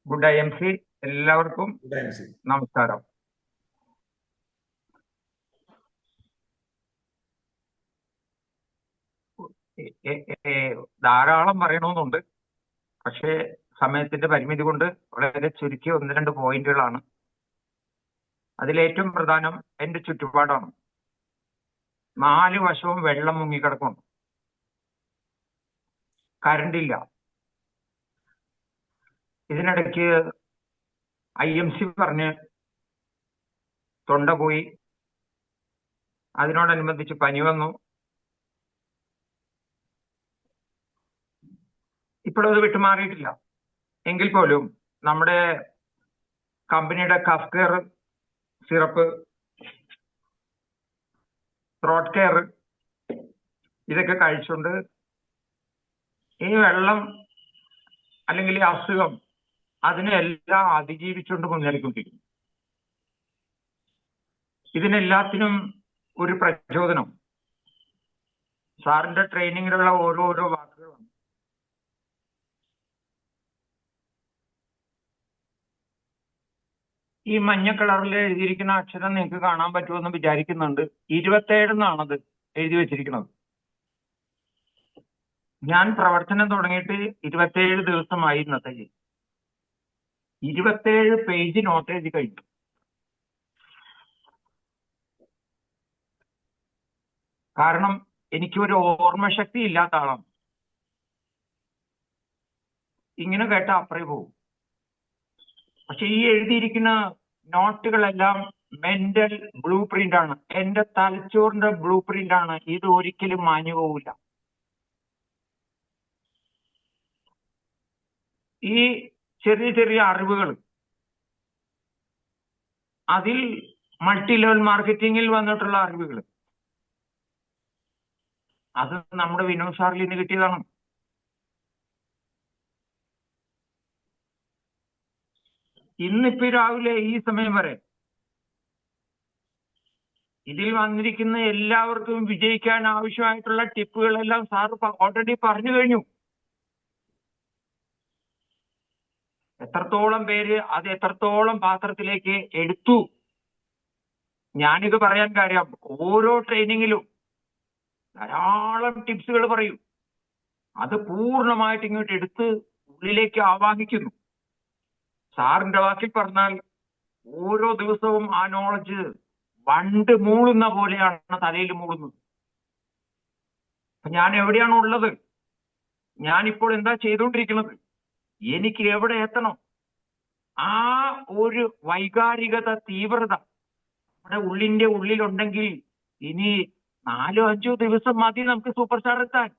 Good IMC എല്ലാവർക്കും നമസ്കാരം. ധാരാളം പറയണമെന്നുണ്ട്, പക്ഷേ സമയത്തിന്റെ പരിമിതി കൊണ്ട് വളരെ ചുരുക്കിയ 1-2 പോയിന്റുകളാണ്. അതിലേറ്റവും പ്രധാനം എന്റെ ചുറ്റുപാടാണ്. 4 വശവും വെള്ളം മുങ്ങിക്കിടക്കുന്നു. കറണ്ടില്ല. ഇതിനിടയ്ക്ക് IMC പറഞ്ഞ് തൊണ്ട പോയി, അതിനോടനുബന്ധിച്ച് പനി വന്നു. ഇപ്പോഴും അത് വിട്ടുമാറിയിട്ടില്ല. എങ്കിൽ പോലും നമ്മുടെ കമ്പനിയുടെ cough care syrup, throat care ഇതൊക്കെ കഴിച്ചുകൊണ്ട് ഈ വെള്ളം അല്ലെങ്കിൽ ഈ അസുഖം അതിനെല്ലാം അതിജീവിച്ചുകൊണ്ട് മുന്നേറിക്കൊണ്ടിരിക്കുന്നു. ഇതിനെല്ലാത്തിനും ഒരു പ്രചോദനം സാറിന്റെ ട്രെയിനിങ്ങിലുള്ള ഓരോരോ വാക്കുകളാണ്. ഈ മഞ്ഞ കളറിൽ എഴുതിയിരിക്കുന്ന അക്ഷരം നിങ്ങൾക്ക് കാണാൻ പറ്റുമെന്ന് വിചാരിക്കുന്നുണ്ട്. 27 എന്നാണത് എഴുതി വെച്ചിരിക്കുന്നത്. ഞാൻ പ്രവർത്തനം തുടങ്ങിയിട്ട് 27 ദിവസമായി. ഇന്നത്തെ 27 പേജ് നോട്ട് എഴുതി കഴിഞ്ഞു. കാരണം എനിക്കൊരു ഓർമ്മശക്തി ഇല്ലാത്ത ആളാണ്. ഇങ്ങനെ കേട്ട അപ്പുറേ പോകും. പക്ഷെ ഈ എഴുതിയിരിക്കുന്ന നോട്ടുകളെല്ലാം മെന്റൽ ബ്ലൂ പ്രിന്റ് ആണ്. എന്റെ തലച്ചോറിന്റെ ബ്ലൂ പ്രിന്റ് ആണ്. ഇത് ഒരിക്കലും മാഞ്ഞു പോകില്ല. ഈ ചെറിയ ചെറിയ അറിവുകൾ, അതിൽ മൾട്ടി ലെവൽ മാർക്കറ്റിംഗിൽ വന്നിട്ടുള്ള അറിവുകൾ, അത് നമ്മുടെ വിനോദ് സാറിൽ നിന്ന് കിട്ടിയതാണ്. ഇന്നിപ്പോ രാവിലെ ഈ സമയം വരെ ഇതിൽ വന്നിരിക്കുന്ന എല്ലാവർക്കും വിജയിക്കാൻ ആവശ്യമായിട്ടുള്ള ടിപ്പുകളെല്ലാം സാർ ഓൾറെഡി പറഞ്ഞു കഴിഞ്ഞു. എത്രത്തോളം പേര് അത് എത്രത്തോളം പാത്രത്തിലേക്ക് എടുത്തു. ഞാനിത് പറയാൻ കാര്യം, ഓരോ ട്രെയിനിങ്ങിലും ധാരാളം ടിപ്സുകൾ പറയും. അത് പൂർണ്ണമായിട്ട് ഇങ്ങോട്ട് എടുത്ത് ഉള്ളിലേക്ക് ആവാഹിക്കുന്നു. സാറിന്റെ വാക്കിൽ പറഞ്ഞാൽ ഓരോ ദിവസവും ആ നോളജ് വണ്ട് മൂളുന്ന പോലെയാണ് തലയിൽ മൂളുന്നത്. ഞാൻ എവിടെയാണ് ഉള്ളത്? ഞാനിപ്പോൾ എന്താ ചെയ്തുകൊണ്ടിരിക്കുന്നത്? എനിക്ക് എവിടെ എത്തണം? ആ ഒരു വൈകാരികത, തീവ്രത നമ്മുടെ ഉള്ളിന്റെ ഉള്ളിലുണ്ടെങ്കിൽ ഇനി 4-5 ദിവസം മതി നമുക്ക് സൂപ്പർ സ്റ്റാർ എത്താൻ.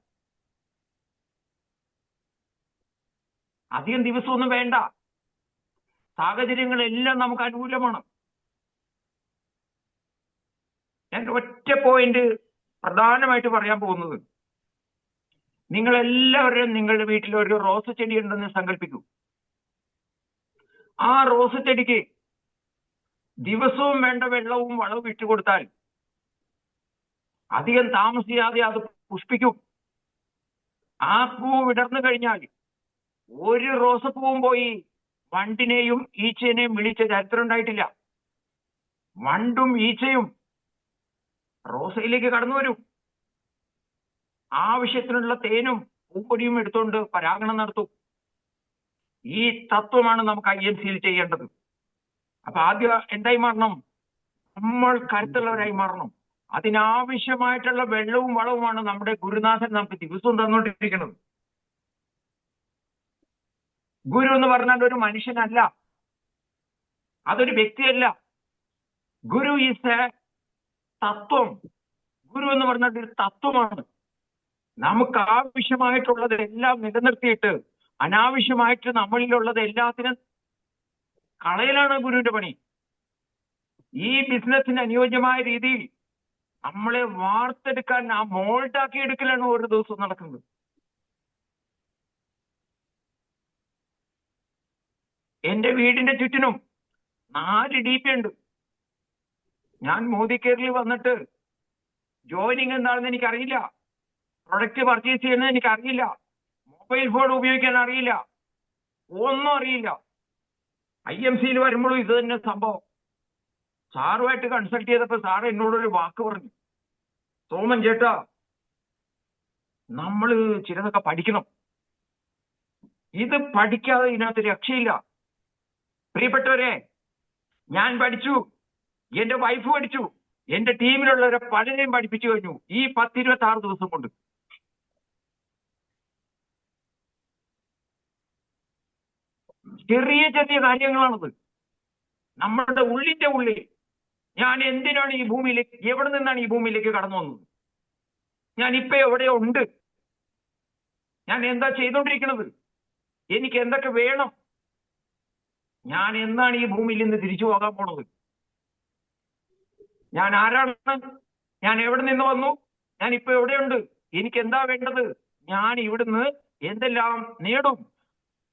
അധികം ദിവസമൊന്നും വേണ്ട. സാഹചര്യങ്ങളെല്ലാം നമുക്ക് അനുകൂലമാണ്. ഞാൻ ഒറ്റ പോയിന്റ് പ്രധാനമായിട്ട് പറയാൻ പോകുന്നത്, നിങ്ങളെല്ലാവരും നിങ്ങളുടെ വീട്ടിൽ ഒരു റോസ് ചെടി ഉണ്ടെന്ന് സങ്കല്പിക്കൂ. ആ റോസ് ചെടിക്ക് ദിവസവും വേണ്ട വെള്ളവും വളവും ഇട്ടുകൊടുത്താൽ അധികം താമസിയാതെ അത് പുഷ്പിക്കും. ആ പൂ വിടർന്നു കഴിഞ്ഞാൽ ഒരു റോസപ്പൂവും പോയി വണ്ടിനെയും ഈച്ചേനെയും വിളിച്ച ചരിത്രം ഉണ്ടായിട്ടില്ല. വണ്ടും ഈച്ചയും റോസയിലേക്ക് കടന്നു വരും. ആവശ്യത്തിനുള്ള തേനും പൂപ്പൊടിയും എടുത്തുകൊണ്ട് പരാഗണം നടത്തും. ഈ തത്വമാണ് നമുക്ക് IMCയിൽ ചെയ്യേണ്ടത്. അപ്പൊ ആദ്യം എന്തായി മാറണം? നമ്മൾ കരുത്തുള്ളവരായി മാറണം. അതിനാവശ്യമായിട്ടുള്ള വെള്ളവും വളവുമാണ് നമ്മുടെ ഗുരുനാഥൻ നമുക്ക് ദിവസവും തന്നുകൊണ്ടിരിക്കുന്നത്. ഗുരു എന്ന് പറഞ്ഞാൽ ഒരു മനുഷ്യനല്ല, അതൊരു വ്യക്തിയല്ല. ഗുരു ഈസ് എ തത്വം. ഗുരു എന്ന് പറഞ്ഞാൽ ഒരു തത്വമാണ്. നമുക്ക് ആവശ്യമായിട്ടുള്ളത് എല്ലാം നിലനിർത്തിയിട്ട് അനാവശ്യമായിട്ട് നമ്മളിലുള്ളത് എല്ലാത്തിനും കളയലാണ് ഗുരുവിന്റെ പണി. ഈ ബിസിനസിന് അനുയോജ്യമായ രീതിയിൽ നമ്മളെ വാർത്തെടുക്കാൻ, ആ മോൾഡാക്കി എടുക്കലാണ് ഓരോ ദിവസവും നടക്കുന്നത്. എന്റെ വീടിന്റെ ചുറ്റിനും 4 DP ഉണ്ട്. ഞാൻ മോദി കെയറിൽ വന്നിട്ട് ജോയിനിങ് എന്താണെന്ന് എനിക്കറിയില്ല. പ്രൊഡക്റ്റ് പർച്ചേസ് ചെയ്യുന്നത് എനിക്കറിയില്ല. മൊബൈൽ ഫോൺ ഉപയോഗിക്കാൻ അറിയില്ല. ഒന്നും അറിയില്ല. IMC വരുമ്പോഴും ഇത് തന്നെ സംഭവം. സാറുമായിട്ട് കൺസൾട്ട് ചെയ്തപ്പോ സാറ് എന്നോടൊരു വാക്ക് പറഞ്ഞു, സോമൻ ചേട്ടാ, നമ്മള് ചിലതൊക്കെ പഠിക്കണം, ഇത് പഠിക്കാതെ ഇതിനകത്ത് രക്ഷയില്ല. പ്രിയപ്പെട്ടവരെ, ഞാൻ പഠിച്ചു, എന്റെ വൈഫ് പഠിച്ചു, എന്റെ ടീമിലുള്ളവരെ പലരെയും പഠിപ്പിച്ചു കഴിഞ്ഞു ഈ 10-26 ദിവസം കൊണ്ട്. ചെറിയ ചെറിയ കാര്യങ്ങളാണത്. നമ്മുടെ ഉള്ളിന്റെ ഉള്ളിൽ ഞാൻ എന്തിനാണ് ഈ ഭൂമിയിലേക്ക്, എവിടെ നിന്നാണ് ഈ ഭൂമിയിലേക്ക് കടന്നു വന്നത്, ഞാൻ ഇപ്പൊ എവിടെ ഉണ്ട്, ഞാൻ എന്താ ചെയ്തോണ്ടിരിക്കുന്നത്, എനിക്ക് എന്തൊക്കെ വേണം, ഞാൻ എന്നാണ് ഈ ഭൂമിയിൽ നിന്ന് തിരിച്ചു പോകാൻ പോണത്, ഞാൻ ആരാണ്, ഞാൻ എവിടെ നിന്ന് വന്നു, ഞാൻ ഇപ്പൊ എവിടെയുണ്ട്, എനിക്ക് എന്താ വേണ്ടത്, ഞാൻ ഇവിടുന്ന് എന്തെല്ലാം നേടും,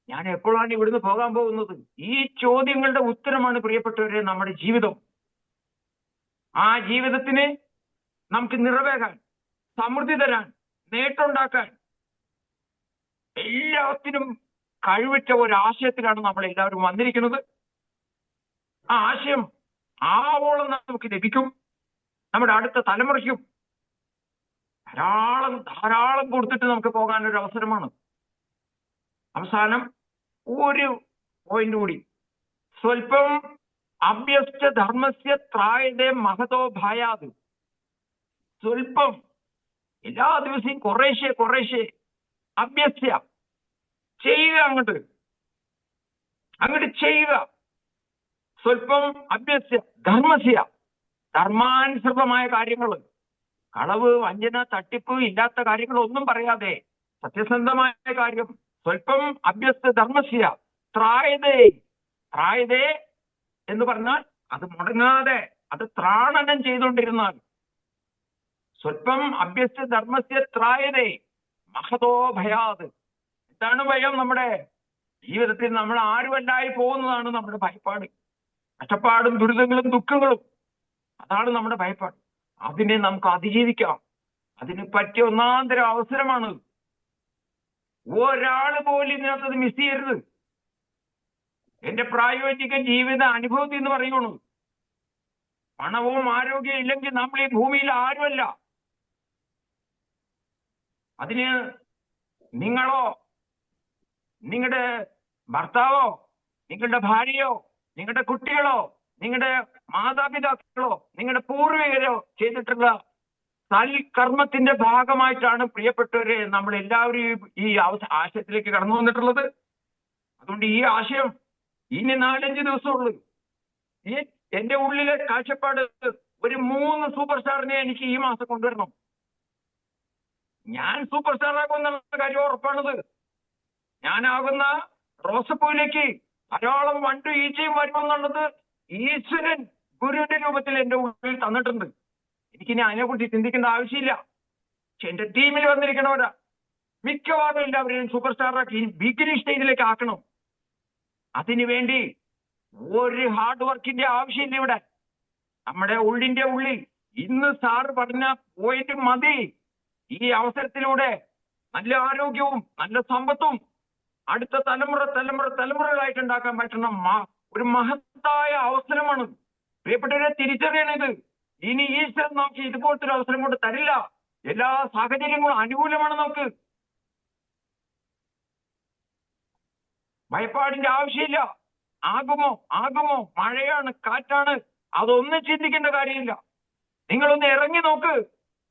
ഞാൻ എപ്പോഴാണ് ഇവിടുന്ന് പോകാൻ പോകുന്നത്. ഈ ചോദ്യങ്ങളുടെ ഉത്തരമാണ് പ്രിയപ്പെട്ടവരെ നമ്മുടെ ജീവിതം. ആ ജീവിതത്തിന് നമുക്ക് നിറവേകാൻ, സമൃദ്ധി തരാൻ, നേട്ടമുണ്ടാക്കാൻ എല്ലാത്തിനും കഴിവിട്ട ഒരു ആശയത്തിലാണ് നമ്മൾ എല്ലാവരും വന്നിരിക്കുന്നത്. ആ ആശയം ആവോളം നമുക്ക് ലഭിക്കും. നമ്മുടെ അടുത്ത തലമുറയ്ക്കും ധാരാളം കൊടുത്തിട്ട് നമുക്ക് പോകാനൊരു അവസരമാണ്. അവസാനം ഒരു പോയിന്റ് കൂടി, സ്വല്പം അഭ്യസ്ത ധർമ്മസ്യ ത്രായതേ മഹതോ ഭയാത്. സ്വല്പം, എല്ലാ ദിവസവും കുറേശ്ശെ അഭ്യസ്യ ചെയ്യുക, അങ്ങോട്ട് ചെയ്യുക. സ്വല്പം അഭ്യസ്യ ധർമ്മസ്യ, ധർമാനുസൃതമായ കാര്യങ്ങൾ, കളവ്, വഞ്ചന, തട്ടിപ്പ് ഇല്ലാത്ത കാര്യങ്ങളൊന്നും പറയാതെ സത്യസന്ധമായ കാര്യം. സ്വല്പം അഭ്യസ്ത ധർമ്മസ്യ ത്രായതേ എന്ന് പറഞ്ഞാൽ അത് മുടങ്ങാതെ, അത് ത്രാണനം ചെയ്തുകൊണ്ടിരുന്നാൽ. സ്വല്പം അഭ്യസ്ത ധർമ്മസ്യ ത്രായതേ മഹതോ ഭയാത്. എന്താണ് ഭയം? നമ്മുടെ ജീവിതത്തിൽ നമ്മൾ ആരുമല്ലായി പോകുന്നതാണ് നമ്മുടെ ഭയപ്പാട്. കഷ്ടപ്പാടും ദുരിതങ്ങളും ദുഃഖങ്ങളും, അതാണ് നമ്മുടെ ഭയപ്പാട്. അതിനെ നമുക്ക് അതിജീവിക്കാം. അതിന് പറ്റിയ ഒന്നാന്തര അവസരമാണ്. ഒരാള് പോലും ഇതിനകത്തത് മിസ് ചെയ്യരുത്. എന്റെ പ്രായോഗിക ജീവിത അനുഭവത്തിൽ എന്ന് പറയുള്ളൂ, പണവും ആരോഗ്യം ഇല്ലെങ്കിൽ നമ്മൾ ഈ ഭൂമിയിൽ ആരുമല്ല. അതിന് നിങ്ങളോ, നിങ്ങളുടെ ഭർത്താവോ, നിങ്ങളുടെ ഭാര്യയോ, നിങ്ങളുടെ കുട്ടികളോ, നിങ്ങളുടെ മാതാപിതാക്കളോ, നിങ്ങളുടെ പൂർവികരോ ചെയ്തിട്ടുള്ള സൽക്കർമ്മത്തിന്റെ ഭാഗമായിട്ടാണ് പ്രിയപ്പെട്ടവരെ നമ്മൾ എല്ലാവരും ഈ ആശയത്തിലേക്ക് കടന്നു വന്നിട്ടുള്ളത്. അതുകൊണ്ട് ഈ ആശയം ഇനി 4-5 ദിവസമുള്ളൂ. എന്റെ ഉള്ളിലെ കാഴ്ചപ്പാട്, ഒരു 3 സൂപ്പർ സ്റ്റാറിനെ എനിക്ക് ഈ മാസം കൊണ്ടുവരണം. ഞാൻ സൂപ്പർ സ്റ്റാറാകുമെന്നുള്ള കാര്യം ഉറപ്പാണത്. ഞാനാകുന്ന റോസപ്പൂവിലേക്ക് ധാരാളം വണ്ടും ഈച്ചയും വരുമെന്നുള്ളത് ഈശ്വരൻ ഗുരുവിന്റെ രൂപത്തിൽ എന്റെ ഉള്ളിൽ തന്നിട്ടുണ്ട്. എനിക്കിനി അതിനെക്കുറിച്ച് ചിന്തിക്കേണ്ട ആവശ്യമില്ല. പക്ഷെ എന്റെ ടീമിൽ വന്നിരിക്കണവരാ മിക്കവാറും എല്ലാവരെയും സൂപ്പർ സ്റ്റാറാക്കി ബിഗിനിങ് സ്റ്റേജിലേക്ക് ആക്കണം. അതിനുവേണ്ടി ഒരു ഹാർഡ് വർക്കിന്റെ ആവശ്യമില്ല. ഇവിടെ നമ്മുടെ ഉള്ളിന്റെ ഉള്ളിൽ ഇന്ന് സാറ് പറഞ്ഞ പോയിട്ട് മതി. ഈ അവസരത്തിലൂടെ നല്ല ആരോഗ്യവും നല്ല സമ്പത്തും അടുത്ത തലമുറകളായിട്ട് ഉണ്ടാക്കാൻ പറ്റുന്ന ഒരു മഹത്തായ അവസരമാണ്. പ്രിയപ്പെട്ടവരെ, തിരിച്ചറിയണത് ഇനി ഈശ്വരൻ നോക്കി ഇതുപോലത്തെ ഒരു അവസരം കൊണ്ട് തരില്ല. എല്ലാ സാഹചര്യങ്ങളും അനുകൂലമാണ്. നമുക്ക് ഭയപ്പാടിന്റെ ആവശ്യമില്ല. ആകുമോ, മഴയാണ്, കാറ്റാണ്, അതൊന്നും ചിന്തിക്കേണ്ട കാര്യമില്ല. നിങ്ങളൊന്ന് ഇറങ്ങി നോക്ക്.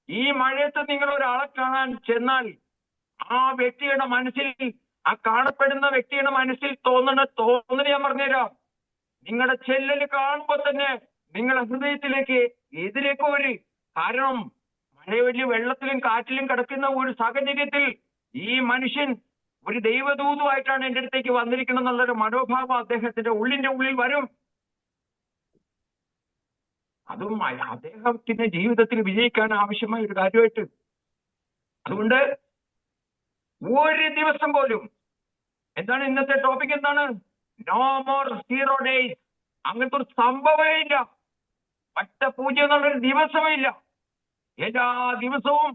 ഈ മഴയത്ത് നിങ്ങൾ ഒരാളെ കാണാൻ ചെന്നാൽ ആ വ്യക്തിയുടെ മനസ്സിൽ, ആ കാണപ്പെടുന്ന വ്യക്തിയുടെ മനസ്സിൽ തോന്നണ ഞാൻ പറഞ്ഞുതരാം. നിങ്ങളുടെ ചെല്ലല് കാണുമ്പോൾ തന്നെ നിങ്ങളുടെ ഹൃദയത്തിലേക്ക് എതിരേക്ക് വരും. കാരണം മഴയൊരു വെള്ളത്തിലും കാറ്റിലും കിടക്കുന്ന ഒരു സാഹചര്യത്തിൽ ഈ മനുഷ്യൻ ഒരു ദൈവദൂതുമായിട്ടാണ് എൻ്റെ അടുത്തേക്ക് വന്നിരിക്കണം എന്നുള്ളൊരു മനോഭാവം അദ്ദേഹത്തിന്റെ ഉള്ളിന്റെ ഉള്ളിൽ വരും. അതും അദ്ദേഹത്തിന്റെ ജീവിതത്തിൽ വിജയിക്കാൻ ആവശ്യമായ ഒരു കാര്യമായിട്ട്. അതുകൊണ്ട് ഒരു ദിവസം പോലും, എന്താണ് ഇന്നത്തെ ടോപ്പിക്, എന്താണ്? No more 0 days. അങ്ങനത്തെ ഒരു സംഭവമേ ഇല്ല. പൂജ്യം എന്നുള്ളൊരു ദിവസമേ ഇല്ല. എല്ലാ ദിവസവും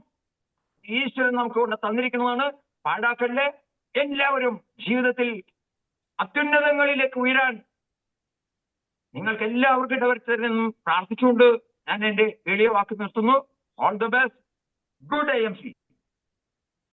ഈശ്വരൻ നമുക്ക് കൊണ്ട് തന്നിരിക്കുന്നതാണ്. പാഴാക്കലില് എല്ലാവരും ജീവിതത്തിൽ അത്യുന്നതങ്ങളിലേക്ക് ഉയരാൻ നിങ്ങൾക്ക് എല്ലാവർക്കും ഇടവരുത്തരെന്നും പ്രാർത്ഥിച്ചുകൊണ്ട് ഞാൻ എന്റെ എളിയ വാക്ക് നിർത്തുന്നു. All the best. Good AMC.